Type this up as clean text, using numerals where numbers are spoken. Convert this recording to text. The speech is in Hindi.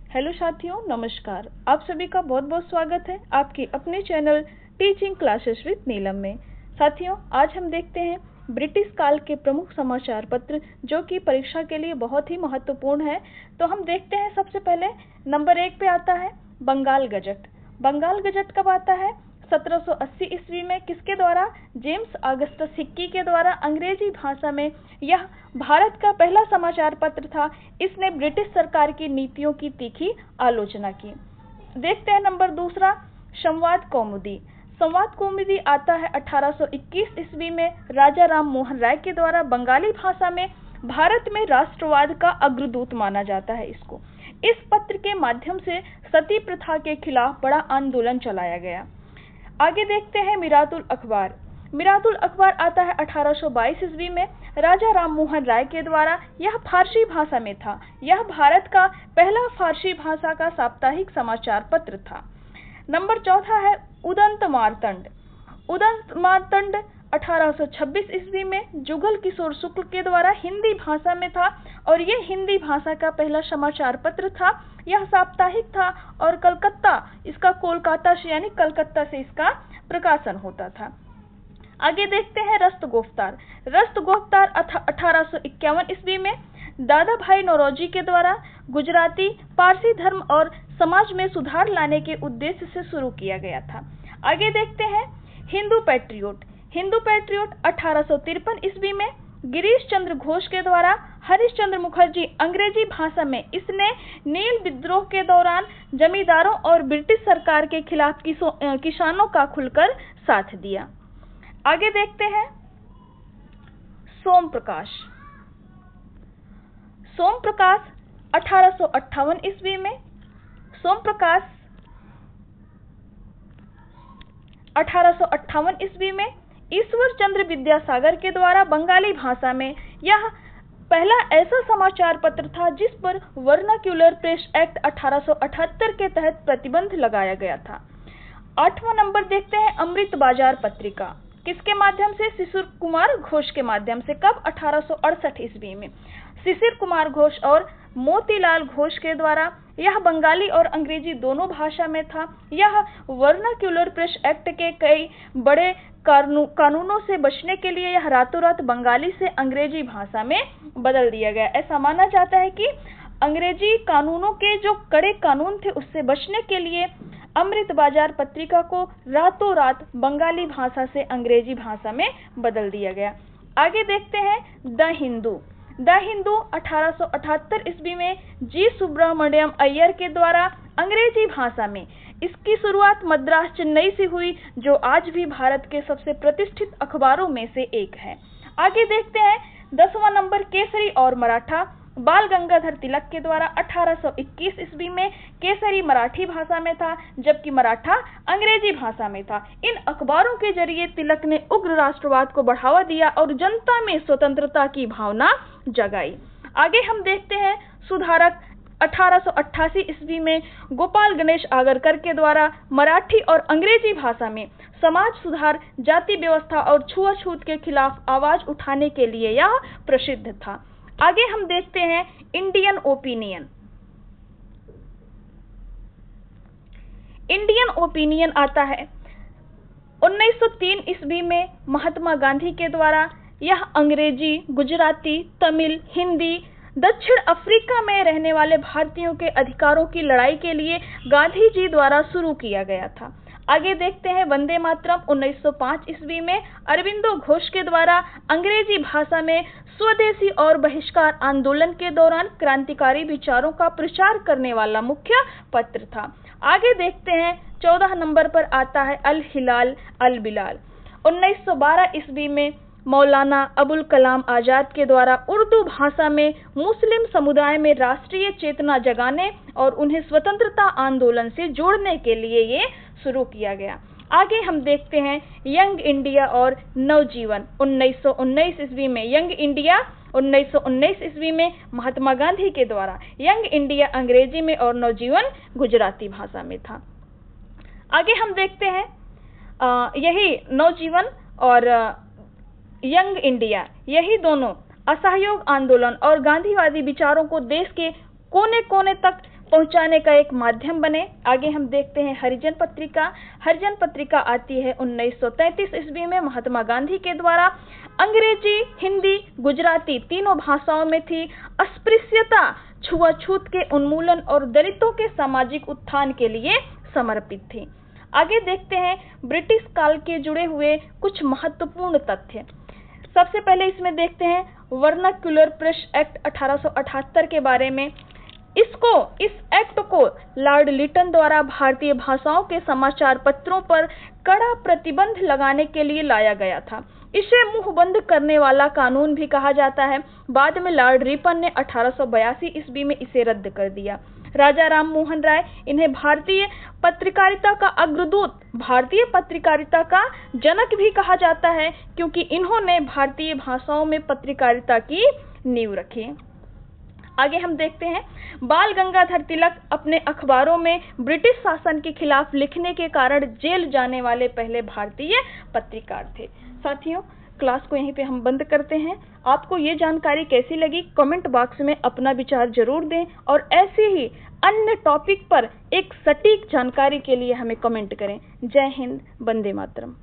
हेलो साथियों, नमस्कार। आप सभी का बहुत बहुत स्वागत है आपके अपने चैनल टीचिंग क्लासेस विद नीलम में। साथियों, आज हम देखते हैं ब्रिटिश काल के प्रमुख समाचार पत्र जो कि परीक्षा के लिए बहुत ही महत्वपूर्ण है। तो हम देखते हैं, सबसे पहले नंबर 1 पे आता है बंगाल गजट। बंगाल गजट कब आता है? 1780 ईस्वी में। किसके द्वारा? जेम्स ऑगस्टस हिक्की के द्वारा अंग्रेजी भाषा में। यह भारत का पहला समाचार पत्र था। इसने ब्रिटिश सरकार की नीतियों की तीखी आलोचना की। देखते हैं नंबर 2, संवाद कौमुदी। संवाद कौमुदी आता है 1821 ईस्वी में। राजा राम मोहन राय के द्वारा बंगाली भाषा में। भारत में राष्ट्रवाद का अग्रदूत माना जाता है इसको। इस पत्र के माध्यम से सती प्रथा के खिलाफ बड़ा आंदोलन चलाया गया। आगे देखते हैं मिरातुल अखबार। मिरातुल अखबार आता है 1822 ईस्वी में। राजा राम मोहन राय के द्वारा। यह फारसी भाषा में था। यह भारत का पहला फारसी भाषा का साप्ताहिक समाचार पत्र था। नंबर 4 है उदंत मार्तंड। उदंत मार्तंड 1826 ईस्वी में जुगल किशोर शुक्ल के द्वारा हिंदी भाषा में था और यह हिंदी भाषा का पहला समाचार पत्र था। यह साप्ताहिक था और इसका कोलकाता से यानी कलकत्ता से इसका प्रकाशन होता था। आगे देखते हैं रस्तगोफ्तार। रस्तगोफ्तार 1851 ईस्वी में दादा भाई नौरोजी के द्वारा गुजराती पारसी धर्म और समाज में सुधार लाने के उद्देश्य से शुरू किया गया था। आगे देखते हैं हिंदू पैट्रियोट। हिंदू पैट्रियोट 1853 ईस्वी में गिरीश चंद्र घोष के द्वारा। हरिश्चंद्र मुखर्जी अंग्रेजी भाषा में। इसने नील विद्रोह के दौरान जमींदारों और ब्रिटिश सरकार के खिलाफ किसानों का खुलकर साथ दिया। आगे देखते हैं सोम प्रकाश। सोम प्रकाश 1858 ईस्वी में। सोम प्रकाश 1858 ईस्वी में ईश्वर चंद्र विद्यासागर के द्वारा बंगाली भाषा में। यह पहला ऐसा समाचार पत्र था जिस पर वर्नाक्यूलर प्रेस एक्ट 1878 के तहत प्रतिबंध लगाया गया था। 8वां नंबर देखते हैं अमृत बाजार पत्रिका। किसके माध्यम से? शिशिर कुमार घोष के माध्यम से। कब? 1868 ईस्वी में। शिशिर कुमार घोष और मोतीलाल घोष के द्वारा। यह बंगाली और अंग्रेजी दोनों भाषा में था। यह वर्नाक्यूलर प्रेस एक्ट के कई बड़े कानूनों से बचने के लिए यह रातों रात बंगाली से अंग्रेजी भाषा में बदल दिया गया। ऐसा माना जाता है कि अंग्रेजी कानूनों के जो कड़े कानून थे उससे बचने के लिए अमृत बाजार पत्रिका को रातों रात बंगाली भाषा से अंग्रेजी भाषा में बदल दिया गया। आगे देखते हैं द हिंदू। द हिंदू 1878 ईस्वी में जी सुब्रमण्यम अय्यर के द्वारा अंग्रेजी भाषा में। इसकी शुरुआत मद्रास चेन्नई से हुई जो आज भी भारत के सबसे प्रतिष्ठित अखबारों में से एक है। आगे देखते हैं 10वां नंबर केसरी और मराठा। बाल गंगाधर तिलक के द्वारा 1821 ईस्वी में केसरी मराठी भाषा में था जबकि मराठा अंग्रेजी भाषा में था। इन अखबारों के जरिए तिलक ने उग्र राष्ट्रवाद को बढ़ावा दिया और जनता में स्वतंत्रता की भावना जगाई। आगे हम देखते हैं सुधारक। 1888 ईस्वी में गोपाल गणेश आगरकर के द्वारा मराठी और अंग्रेजी भाषा में समाज सुधार, जाति व्यवस्था और छुआछूत के खिलाफ आवाज उठाने के लिए यह प्रसिद्ध था। आगे हम देखते हैं इंडियन ओपिनियन। इंडियन ओपिनियन आता है 1903 ईस्वी में महात्मा गांधी के द्वारा। यह अंग्रेजी, गुजराती, तमिल, हिंदी, दक्षिण अफ्रीका में रहने वाले भारतीयों के अधिकारों की लड़ाई के लिए गांधी जी द्वारा शुरू किया गया था। आगे देखते हैं वंदे मातरम 1905 ईस्वी में अरविंदो घोष के द्वारा अंग्रेजी भाषा में स्वदेशी और बहिष्कार आंदोलन के दौरान क्रांतिकारी विचारों का प्रचार करने वाला मुख्य पत्र था। आगे देखते हैं 14 नंबर पर आता है अल हिलाल अल बिलाल। 1912 ईस्वी में मौलाना अबुल कलाम आजाद के द्वारा उर्दू भाषा में मुस्लिम समुदाय में राष्ट्रीय चेतना जगाने और उन्हें स्वतंत्रता आंदोलन से जोड़ने के लिए ये शुरू किया गया। आगे हम देखते हैं यंग इंडिया और नवजीवन। 1919 ईस्वी में यंग इंडिया। 1919 ईस्वी में महात्मा गांधी के द्वारा। यंग इंडिया अंग्रेजी में और नवजीवन गुजराती भाषा में था। आगे हम देखते हैं यही नवजीवन और यंग इंडिया, यही दोनों असहयोग आंदोलन और गांधीवादी विचारों को देश के कोने कोने तक पहुंचाने का एक माध्यम बने। आगे हम देखते हैं हरिजन पत्रिका। हरिजन पत्रिका आती है 1933 ईस्वी में महात्मा गांधी के द्वारा। अंग्रेजी, हिंदी, गुजराती तीनों भाषाओं में थी। अस्पृश्यता, छुआछूत के उन्मूलन और दलितों के सामाजिक उत्थान के लिए समर्पित थी। आगे देखते हैं ब्रिटिश काल के जुड़े हुए कुछ महत्वपूर्ण तथ्य। सबसे पहले इसमें देखते हैं वर्नाक्युलर प्रेस एक्ट 1878 के बारे में। इस एक्ट को लॉर्ड लिटन द्वारा भारतीय भाषाओं के समाचार पत्रों पर कड़ा प्रतिबंध लगाने के लिए लाया गया था। इसे मुंह बंद करने वाला कानून भी कहा जाता है। बाद में लॉर्ड रिपन ने 1882 ईस्वी में इसे रद्द कर दिया। राजा राम मोहन राय, इन्हें भारतीय पत्रकारिता का अग्रदूत, भारतीय पत्रकारिता का जनक भी कहा जाता है, क्योंकि इन्होंने भारतीय भाषाओं में पत्रकारिता की नींव रखी। आगे हम देखते हैं बाल गंगाधर तिलक अपने अखबारों में ब्रिटिश शासन के खिलाफ लिखने के कारण जेल जाने वाले पहले भारतीय पत्रकार थे। साथियों, क्लास को यहीं पे हम बंद करते हैं। आपको ये जानकारी कैसी लगी कमेंट बॉक्स में अपना विचार जरूर दें, और ऐसे ही अन्य टॉपिक पर एक सटीक जानकारी के लिए हमें कमेंट करें। जय हिंद, वंदे मातरम।